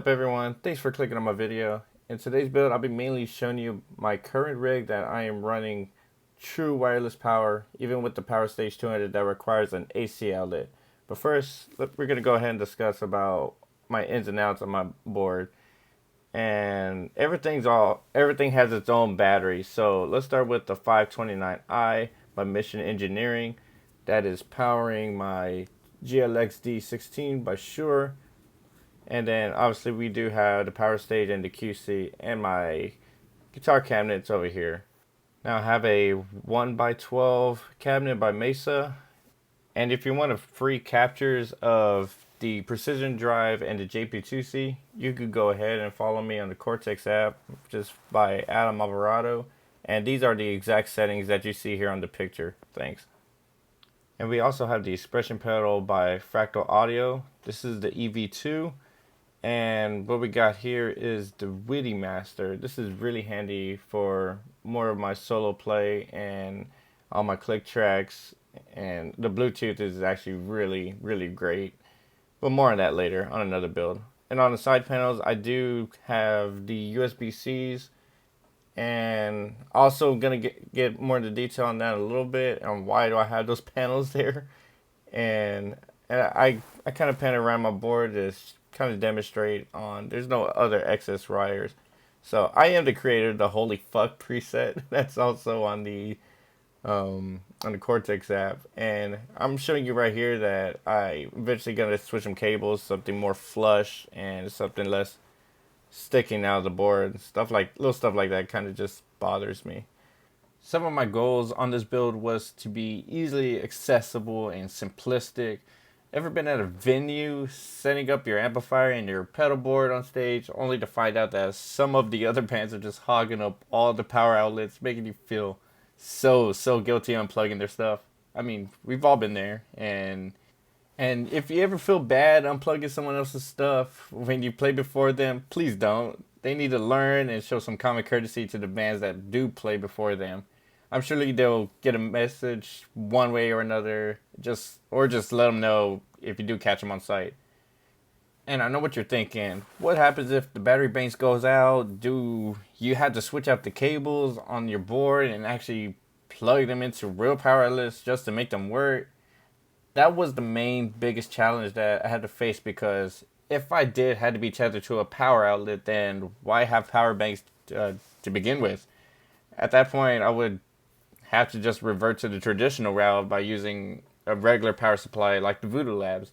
up everyone? Thanks for clicking on my video. In today's build I'll be mainly showing you my current rig that I am running true wireless power, even with the Powerstage 200 that requires an AC outlet. But first we're going to go ahead and discuss about my ins and outs of my board. And everything has its own battery. So let's start with the 529i by Mission Engineering. That is powering my GLX D16 by Shure. And then obviously we do have the Powerstage and the QC and my guitar cabinets over here. Now I have a 1x12 cabinet by Mesa. And if you want free captures of the Precision Drive and the JP2C, you could go ahead and follow me on the Cortex app just by Adam Alvarado. And these are the exact settings that you see here on the picture. Thanks. And we also have the expression pedal by Fractal Audio. This is the EV2. And what we got here is the Witty Master. This is really handy for more of my solo play and all my click tracks. And the Bluetooth is actually really great. But more on that later on another build. And on the side panels, I do have the USB-Cs. And also going to get more into detail on that a little bit. On why do I have those panels there. And I kind of pan around my board to kind of demonstrate on there's no other excess wires. So I am the creator of the Holy Fuck preset. That's also on the Cortex app, and I'm showing you right here that I eventually gonna switch some cables, something more flush and something less sticking out of the board. Little stuff like that kind of just bothers me. Some of my goals on this build was to be easily accessible and simplistic. Ever been at a venue setting up your amplifier and your pedal board on stage only to find out that some of the other bands are just hogging up all the power outlets, making you feel so guilty unplugging their stuff? I mean, we've all been there. And if you ever feel bad unplugging someone else's stuff when you play before them, please don't. They need to learn and show some common courtesy to the bands that do play before them. I'm sure they'll get a message one way or another, just let them know if you do catch them on site. And I know what you're thinking. What happens if the battery banks goes out? Do you have to switch out the cables on your board and actually plug them into real power outlets just to make them work? That was the biggest challenge that I had to face, because if I had to be tethered to a power outlet, then why have power banks to begin with? At that point, I would have to just revert to the traditional route by using a regular power supply like the Voodoo Labs.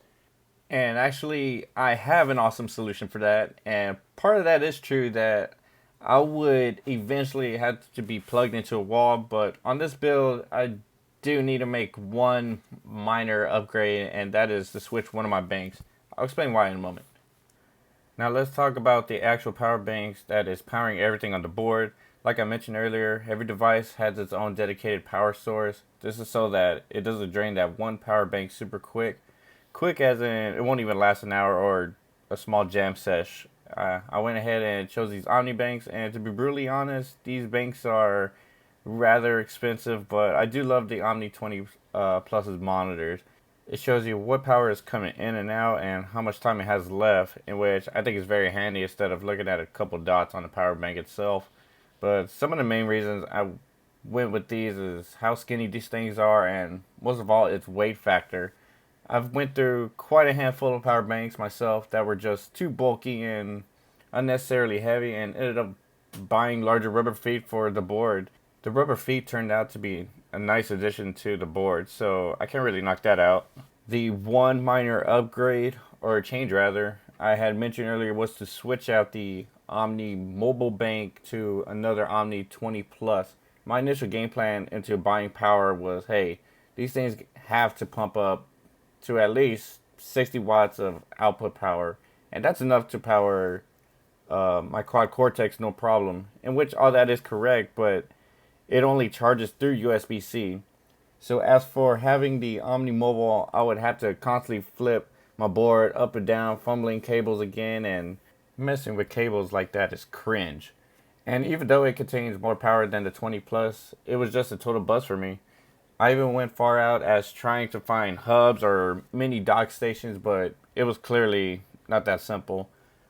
And actually, I have an awesome solution for that. And part of that is true that I would eventually have to be plugged into a wall. But on this build, I do need to make one minor upgrade, and that is to switch one of my banks. I'll explain why in a moment. Now let's talk about the actual power banks that is powering everything on the board. Like I mentioned earlier, every device has its own dedicated power source. This is so that it doesn't drain that one power bank super quick. Quick as in it won't even last an hour or a small jam sesh. I went ahead and chose these Omni banks, and to be brutally honest, these banks are rather expensive, but I do love the Omni 20 Plus's monitors. It shows you what power is coming in and out and how much time it has left, in which I think is very handy instead of looking at a couple dots on the power bank itself. But some of the main reasons I went with these is how skinny these things are, and most of all, its weight factor. I've went through quite a handful of power banks myself that were just too bulky and unnecessarily heavy, and ended up buying larger rubber feet for the board. The rubber feet turned out to be a nice addition to the board, so I can't really knock that out. The one minor upgrade, or change rather, I had mentioned earlier was to switch out the Omni mobile bank to another Omni 20 Plus. My initial game plan into buying power was, hey, these things have to pump up to at least 60 watts of output power, and that's enough to power my quad Cortex no problem, in which all that is correct, but it only charges through USB-C. So as for having the Omni mobile, I would have to constantly flip my board up and down, fumbling cables again, and messing with cables like that is cringe. And even though it contains more power than the 20 Plus, it was just a total bust for me. I even went far out as trying to find hubs or mini dock stations, but it was clearly not that simple.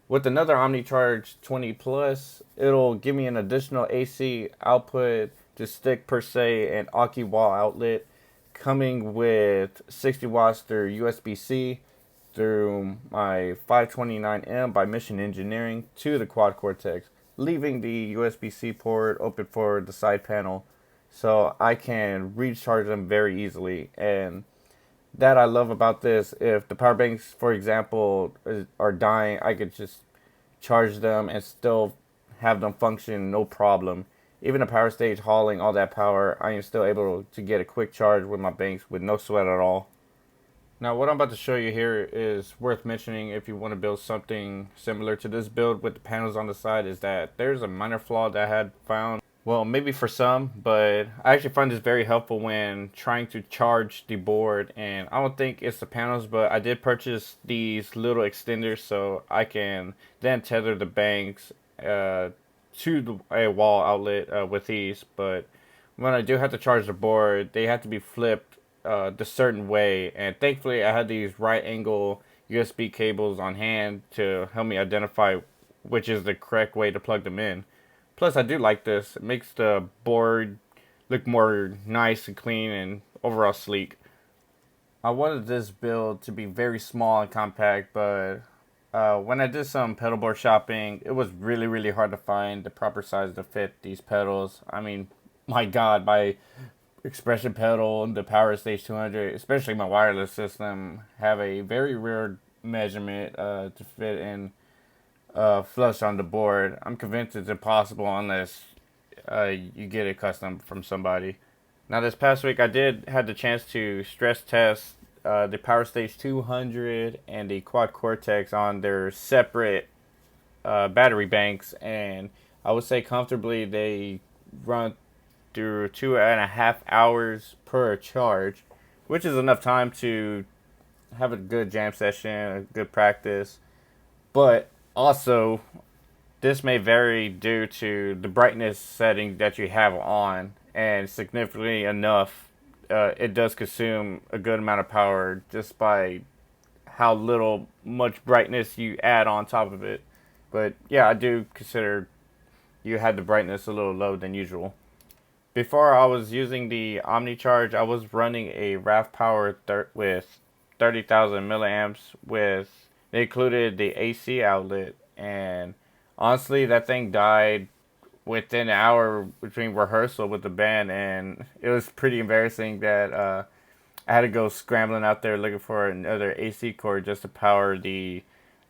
With another OmniCharge 20 Plus, it'll give me an additional AC output to stick per se and Aki wall outlet, coming with 60 watts through USB-C through my 529M by Mission Engineering to the Quad Cortex, leaving the USB-C port open for the side panel so I can recharge them very easily. And that I love about this, if the power banks, for example, are dying, I could just charge them and still have them function no problem. Even a Powerstage hauling all that power, I am still able to get a quick charge with my banks with no sweat at all. Now what I'm about to show you here is worth mentioning if you want to build something similar to this build with the panels on the side, is that there's a minor flaw that I had found. Well, maybe for some, but I actually find this very helpful when trying to charge the board. And I don't think it's the panels, but I did purchase these little extenders so I can then tether the banks to a wall outlet with these. But when I do have to charge the board, they have to be flipped the certain way, and thankfully I had these right angle USB cables on hand to help me identify which is the correct way to plug them in. Plus I do like this, it makes the board look more nice and clean and overall sleek. I wanted this build to be very small and compact, but when I did some pedalboard shopping, it was really hard to find the proper size to fit these pedals. I mean, my god, my expression pedal, the Powerstage 200, especially my wireless system, have a very rare measurement to fit in flush on the board. I'm convinced it's impossible unless you get it custom from somebody. Now this past week I did have the chance to stress test the Powerstage 200 and the Quad Cortex on their separate battery banks, and I would say comfortably they run through 2.5 hours per charge, which is enough time to have a good jam session, a good practice. But also, this may vary due to the brightness setting that you have on, and significantly enough, it does consume a good amount of power just by how much brightness you add on top of it. But yeah, I do consider you had the brightness a little low than usual. Before I was using the OmniCharge, I was running a RAV Power with 30,000 milliamps with, it included the AC outlet, and honestly that thing died within an hour between rehearsal with the band, and it was pretty embarrassing that I had to go scrambling out there looking for another AC cord just to power the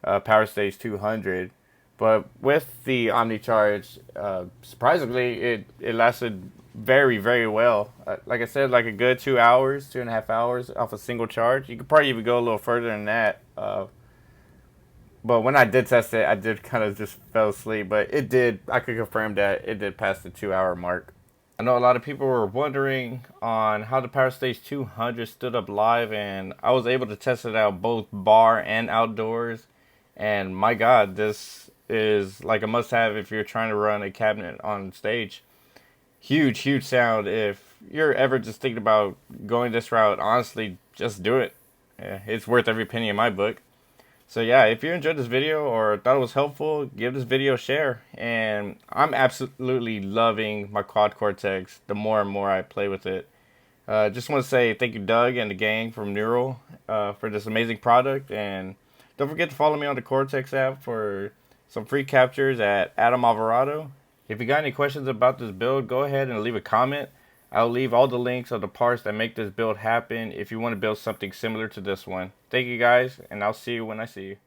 Powerstage 200. But with the OmniCharge, surprisingly, it lasted very well. Like I said, like a good 2 hours, 2.5 hours off a single charge. You could probably even go a little further than that. But when I did test it, I did kind of just fell asleep. But it did, I could confirm that it did pass the 2 hour mark. I know a lot of people were wondering on how the Powerstage 200 stood up live, and I was able to test it out both bar and outdoors. And my god, this is like a must-have if you're trying to run a cabinet on stage. Huge sound. If you're ever just thinking about going this route, honestly, just do it. It's worth every penny in my book. So yeah, if you enjoyed this video or thought it was helpful, give this video a share. And I'm absolutely loving my Quad Cortex the more and more I play with it. Just want to say thank you, Doug and the gang from Neural, for this amazing product. And don't forget to follow me on the Cortex app for some free captures at Adam Alvarado. If you got any questions about this build, go ahead and leave a comment. I'll leave all the links of the parts that make this build happen if you want to build something similar to this one. Thank you guys, and I'll see you when I see you.